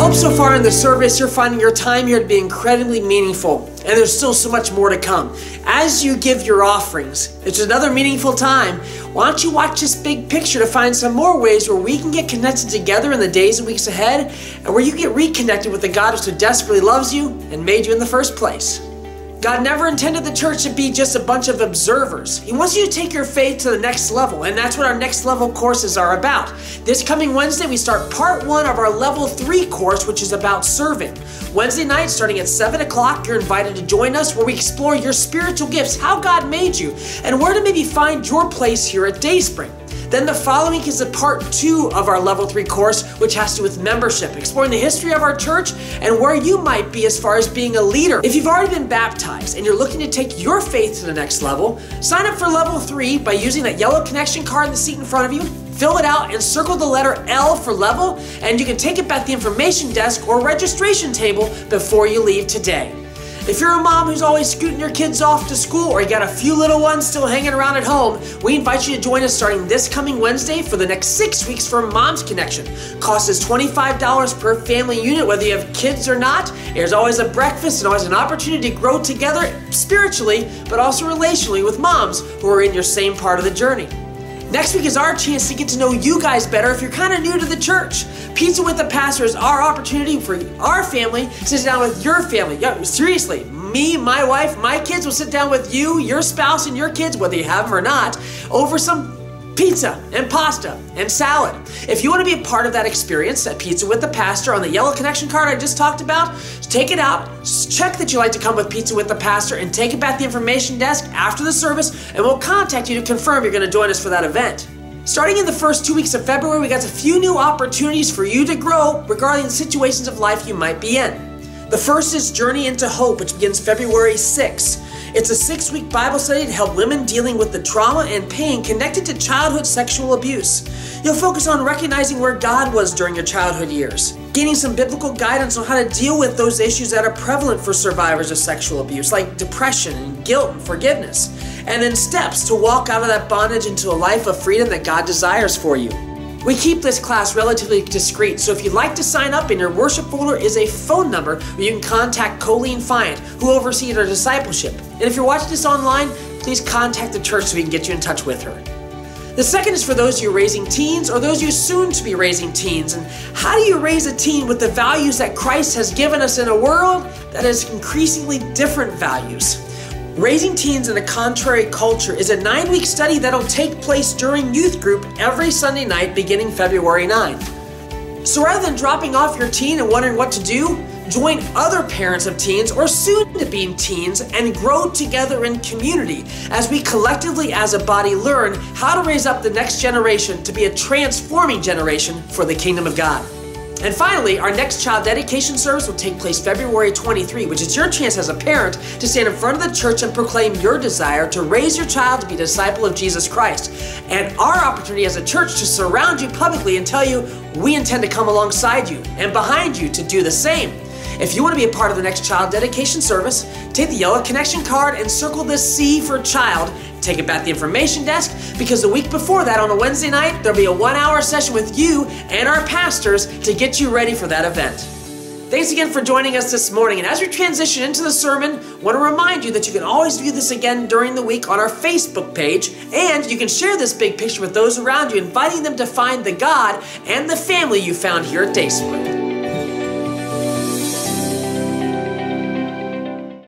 hope so far in the service you're finding your time here to be incredibly meaningful, and there's still so much more to come. As you give your offerings, it's another meaningful time. Why don't you watch this big picture to find some more ways where we can get connected together in the days and weeks ahead, and where you get reconnected with the God who so desperately loves you and made you in the first place. God never intended the church to be just a bunch of observers. He wants you to take your faith to the next level, and that's what our next level courses are about. This coming Wednesday, we start part 1 of our level 3 course, which is about serving. Wednesday night, starting at 7 o'clock, you're invited to join us where we explore your spiritual gifts, how God made you, and where to maybe find your place here at Dayspring. Then the following week is a part 2 of our level 3 course, which has to do with membership, exploring the history of our church and where you might be as far as being a leader. If you've already been baptized and you're looking to take your faith to the next level, sign up for level 3 by using that yellow connection card in the seat in front of you. Fill it out and circle the letter L for level, and you can take it back to the information desk or registration table before you leave today. If you're a mom who's always scooting your kids off to school, or you got a few little ones still hanging around at home, we invite you to join us starting this coming Wednesday for the next 6 weeks for Mom's Connection. Cost is $25 per family unit, whether you have kids or not. There's always a breakfast and always an opportunity to grow together spiritually, but also relationally with moms who are in your same part of the journey. Next week is our chance to get to know you guys better if you're kind of new to the church. Pizza with the Pastor is our opportunity for our family to sit down with your family. Yeah, seriously, me, my wife, my kids will sit down with you, your spouse, and your kids, whether you have them or not, over some pizza and pasta and salad. If you want to be a part of that experience at Pizza with the Pastor on the yellow connection card I just talked about, take it out, check that you like to come with Pizza with the Pastor, and take it back to the information desk after the service, and we'll contact you to confirm you're going to join us for that event. Starting in the first 2 weeks of February, we got a few new opportunities for you to grow regarding the situations of life you might be in. The first is Journey into Hope, which begins February 6th. It's a 6-week Bible study to help women dealing with the trauma and pain connected to childhood sexual abuse. You'll focus on recognizing where God was during your childhood years, gaining some biblical guidance on how to deal with those issues that are prevalent for survivors of sexual abuse, like depression and guilt and forgiveness, and then steps to walk out of that bondage into a life of freedom that God desires for you. We keep this class relatively discreet, so if you'd like to sign up, in your worship folder is a phone number where you can contact Colleen Fyant, who oversees our discipleship. And if you're watching this online, please contact the church so we can get you in touch with her. The second is for those of you raising teens or those of you soon to be raising teens. And how do you raise a teen with the values that Christ has given us in a world that has increasingly different values? Raising Teens in a Contrary Culture is a 9-week study that'll take place during youth group every Sunday night beginning February 9th. So rather than dropping off your teen and wondering what to do, join other parents of teens or soon-to-be teens and grow together in community as we collectively as a body learn how to raise up the next generation to be a transforming generation for the kingdom of God. And finally, our next child dedication service will take place February 23, which is your chance as a parent to stand in front of the church and proclaim your desire to raise your child to be a disciple of Jesus Christ. And our opportunity as a church to surround you publicly and tell you we intend to come alongside you and behind you to do the same. If you want to be a part of the next child dedication service, take the yellow connection card and circle the C for child. Take it back to the information desk, because the week before that on a Wednesday night, there'll be a 1-hour session with you and our pastors to get you ready for that event. Thanks again for joining us this morning. And as we transition into the sermon, I want to remind you that you can always view this again during the week on our Facebook page, and you can share this big picture with those around you, inviting them to find the God and the family you found here at Dayspring.